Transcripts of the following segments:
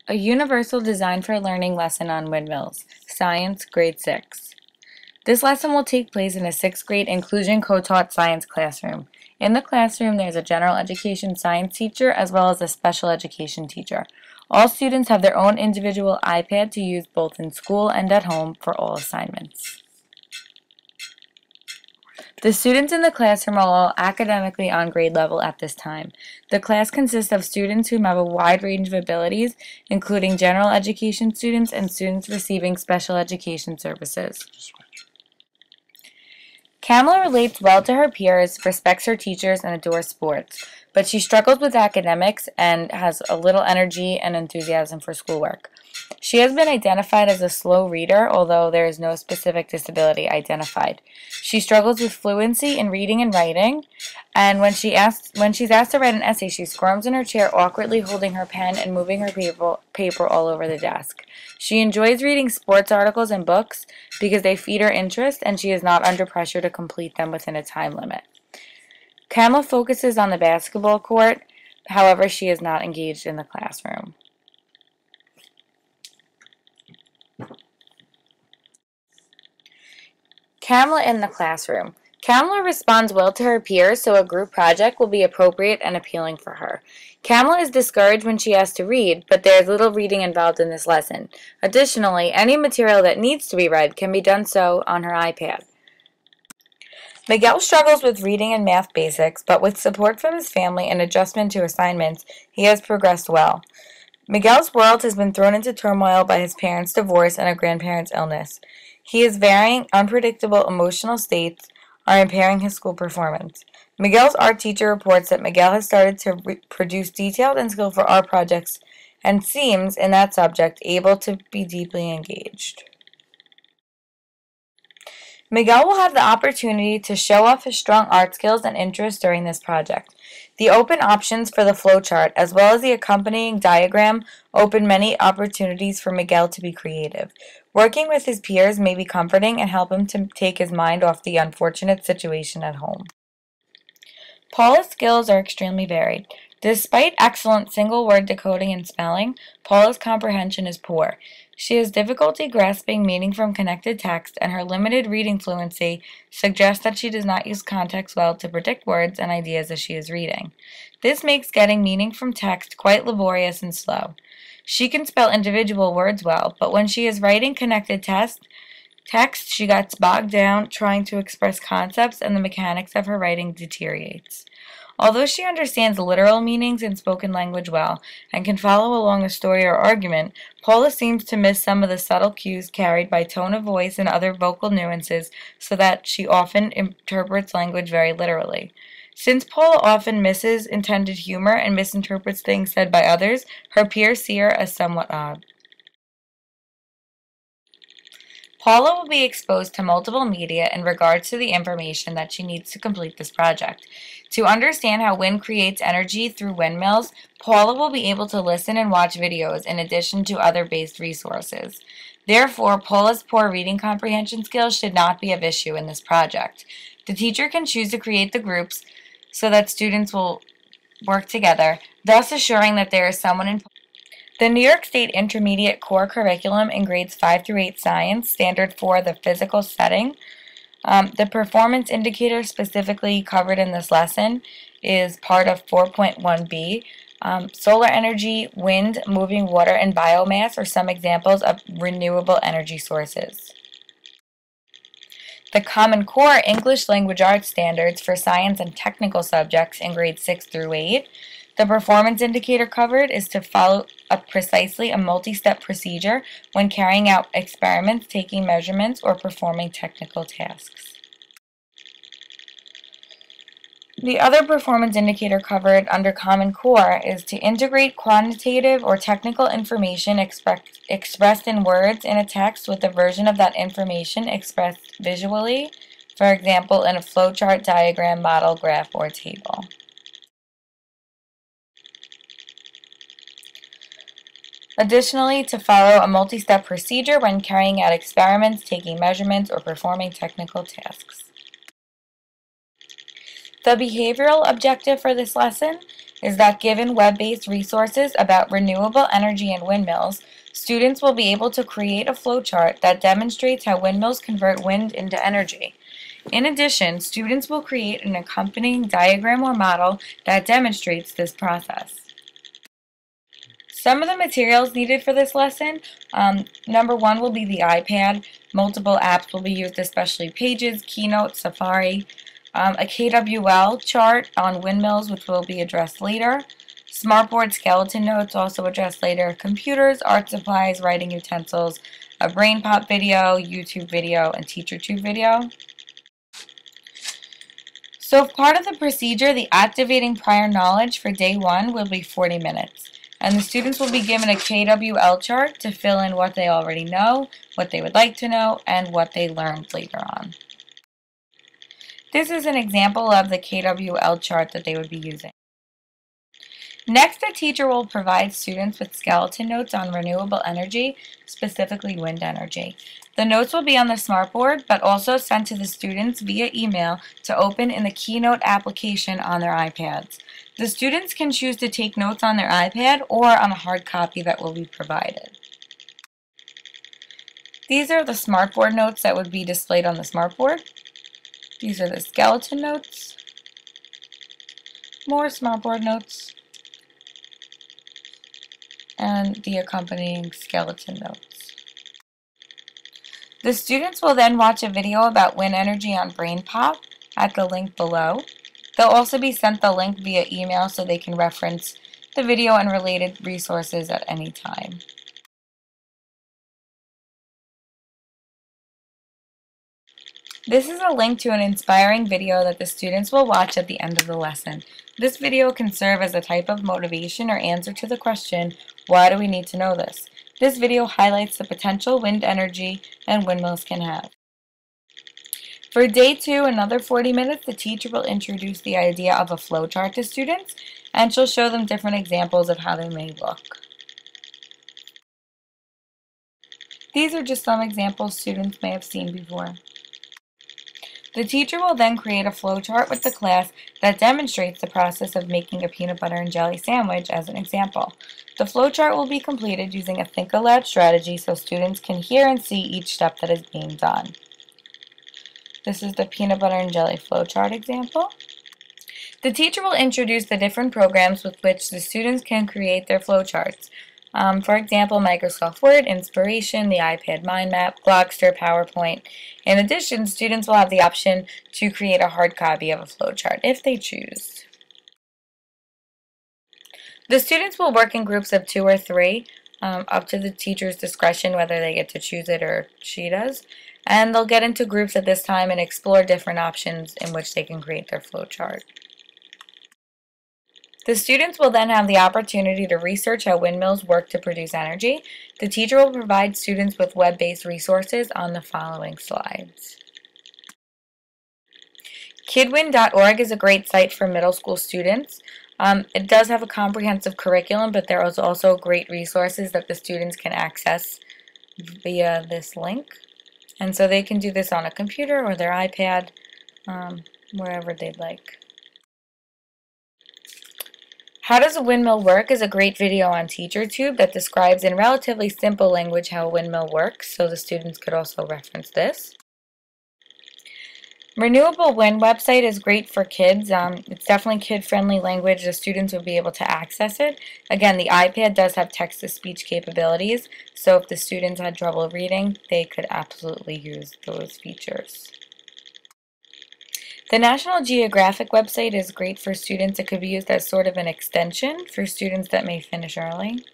A Universal Design for Learning lesson on windmills, Science, Grade 6. This lesson will take place in a 6th grade inclusion co-taught science classroom. In the classroom, there's a general education science teacher as well as a special education teacher. All students have their own individual iPad to use both in school and at home for all assignments. The students in the classroom are all academically on grade level at this time. The class consists of students who have a wide range of abilities, including general education students and students receiving special education services. Kamala relates well to her peers, respects her teachers, and adores sports, but she struggles with academics and has a little energy and enthusiasm for schoolwork. She has been identified as a slow reader, although there is no specific disability identified. She struggles with fluency in reading and writing, and when she's asked to write an essay, she squirms in her chair, awkwardly holding her pen and moving her paper all over the desk. She enjoys reading sports articles and books because they feed her interest, and she is not under pressure to complete them within a time limit. Kamala focuses on the basketball court, however, she is not engaged in the classroom. Kamala in the classroom. Kamala responds well to her peers, so a group project will be appropriate and appealing for her. Kamala is discouraged when she has to read, but there is little reading involved in this lesson. Additionally, any material that needs to be read can be done so on her iPad. Miguel struggles with reading and math basics, but with support from his family and adjustment to assignments, he has progressed well. Miguel's world has been thrown into turmoil by his parents' divorce and a grandparent's illness. His varying, unpredictable emotional states are impairing his school performance. Miguel's art teacher reports that Miguel has started to produce detailed and skillful art projects and seems, in that subject, able to be deeply engaged. Miguel will have the opportunity to show off his strong art skills and interests during this project. The open options for the flowchart, as well as the accompanying diagram, open many opportunities for Miguel to be creative. Working with his peers may be comforting and help him to take his mind off the unfortunate situation at home. Paula's skills are extremely varied. Despite excellent single-word decoding and spelling, Paula's comprehension is poor. She has difficulty grasping meaning from connected text, and her limited reading fluency suggests that she does not use context well to predict words and ideas as she is reading. This makes getting meaning from text quite laborious and slow. She can spell individual words well, but when she is writing connected text, she gets bogged down trying to express concepts, and the mechanics of her writing deteriorates. Although she understands literal meanings in spoken language well and can follow along a story or argument, Paula seems to miss some of the subtle cues carried by tone of voice and other vocal nuances, so that she often interprets language very literally. Since Paula often misses intended humor and misinterprets things said by others, her peers see her as somewhat odd. Paula will be exposed to multiple media in regards to the information that she needs to complete this project. To understand how wind creates energy through windmills, Paula will be able to listen and watch videos in addition to other based resources. Therefore, Paula's poor reading comprehension skills should not be of issue in this project. The teacher can choose to create the groups so that students will work together, thus assuring that there is someone in the New York State Intermediate Core Curriculum in grades 5 through 8 Science, Standard 4, the physical setting. The performance indicator specifically covered in this lesson is part of 4.1b. Solar energy, wind, moving water, and biomass are some examples of renewable energy sources. The Common Core English Language Arts Standards for science and technical subjects in grades 6 through 8. The performance indicator covered is to follow precisely a multi-step procedure when carrying out experiments, taking measurements, or performing technical tasks. The other performance indicator covered under Common Core is to integrate quantitative or technical information expressed in words in a text with a version of that information expressed visually, for example, in a flowchart, diagram, model, graph, or table. Additionally, to follow a multi-step procedure when carrying out experiments, taking measurements, or performing technical tasks. The behavioral objective for this lesson is that given web-based resources about renewable energy and windmills, students will be able to create a flowchart that demonstrates how windmills convert wind into energy. In addition, students will create an accompanying diagram or model that demonstrates this process. Some of the materials needed for this lesson, number one will be the iPad. Multiple apps will be used, especially Pages, Keynote, Safari. A KWL chart on windmills, which will be addressed later. Smartboard skeleton notes, also addressed later. Computers, art supplies, writing utensils, a brain pop video, YouTube video, and TeacherTube video. So part of the procedure, the activating prior knowledge for day one will be 40 minutes. And the students will be given a KWL chart to fill in what they already know, what they would like to know, and what they learned later on. This is an example of the KWL chart that they would be using. Next, the teacher will provide students with skeleton notes on renewable energy, specifically wind energy. The notes will be on the smartboard, but also sent to the students via email to open in the Keynote application on their iPads. The students can choose to take notes on their iPad or on a hard copy that will be provided. These are the smartboard notes that would be displayed on the smartboard. These are the skeleton notes. More smartboard notes. And the accompanying skeleton notes. The students will then watch a video about wind energy on BrainPop at the link below. They'll also be sent the link via email so they can reference the video and related resources at any time. This is a link to an inspiring video that the students will watch at the end of the lesson. This video can serve as a type of motivation or answer to the question, why do we need to know this? This video highlights the potential wind energy and windmills can have. For day two, another 40 minutes, the teacher will introduce the idea of a flowchart to students, and she'll show them different examples of how they may look. These are just some examples students may have seen before. The teacher will then create a flowchart with the class that demonstrates the process of making a peanut butter and jelly sandwich as an example. The flowchart will be completed using a think aloud strategy so students can hear and see each step that is being done. This is the peanut butter and jelly flowchart example. The teacher will introduce the different programs with which the students can create their flowcharts. For example, Microsoft Word, Inspiration, the iPad Mind Map, Glogster, PowerPoint. In addition, students will have the option to create a hard copy of a flowchart if they choose. The students will work in groups of 2 or 3, up to the teacher's discretion whether they get to choose it or she does. And they'll get into groups at this time and explore different options in which they can create their flowchart. The students will then have the opportunity to research how windmills work to produce energy. The teacher will provide students with web-based resources on the following slides. Kidwin.org is a great site for middle school students. It does have a comprehensive curriculum, but there is also great resources that the students can access via this link. And so they can do this on a computer or their iPad, wherever they'd like. How Does a Windmill Work is a great video on TeacherTube that describes in relatively simple language how a windmill works, so the students could also reference this. Renewable Wind website is great for kids. It's definitely kid-friendly language. The students will be able to access it. Again, the iPad does have text-to-speech capabilities, so if the students had trouble reading, they could absolutely use those features. The National Geographic website is great for students. It could be used as sort of an extension for students that may finish early.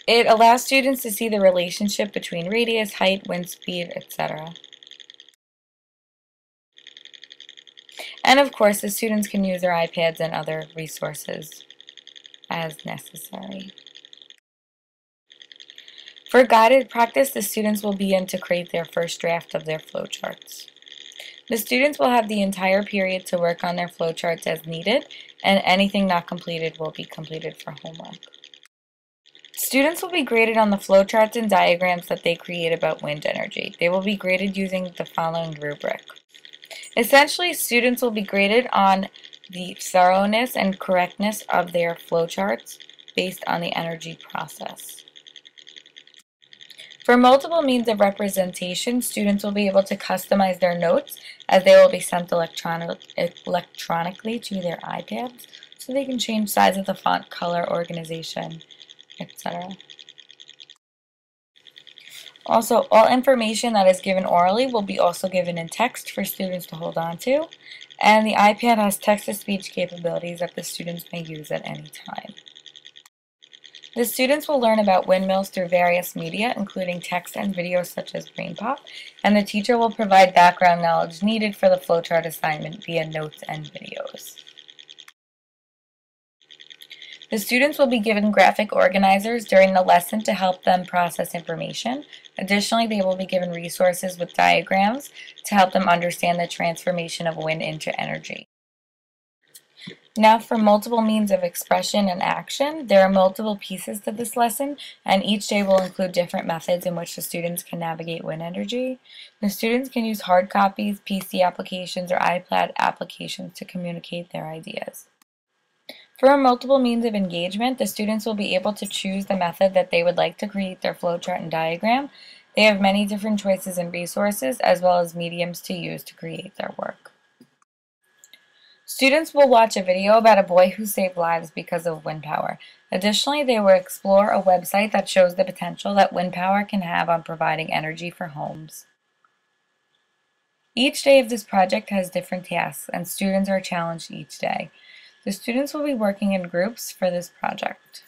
It allows students to see the relationship between radius, height, wind speed, etc. And of course, the students can use their iPads and other resources as necessary. For guided practice, the students will begin to create their first draft of their flowcharts. The students will have the entire period to work on their flowcharts as needed, and anything not completed will be completed for homework. Students will be graded on the flowcharts and diagrams that they create about wind energy. They will be graded using the following rubric. Essentially, students will be graded on the thoroughness and correctness of their flowcharts based on the energy process. For multiple means of representation, students will be able to customize their notes as they will be sent electronically to their iPads, so they can change size of the font, color, organization, etc. Also, all information that is given orally will be also given in text for students to hold on to, and the iPad has text-to-speech capabilities that the students may use at any time. The students will learn about windmills through various media, including text and video such as BrainPop, and the teacher will provide background knowledge needed for the flowchart assignment via notes and videos. The students will be given graphic organizers during the lesson to help them process information. Additionally, they will be given resources with diagrams to help them understand the transformation of wind into energy. Now for multiple means of expression and action, there are multiple pieces to this lesson, and each day will include different methods in which the students can navigate wind energy. The students can use hard copies, PC applications, or iPad applications to communicate their ideas. For multiple means of engagement, the students will be able to choose the method that they would like to create their flowchart and diagram. They have many different choices and resources, as well as mediums to use to create their work. Students will watch a video about a boy who saved lives because of wind power. Additionally, they will explore a website that shows the potential that wind power can have on providing energy for homes. Each day of this project has different tasks, and students are challenged each day. The students will be working in groups for this project.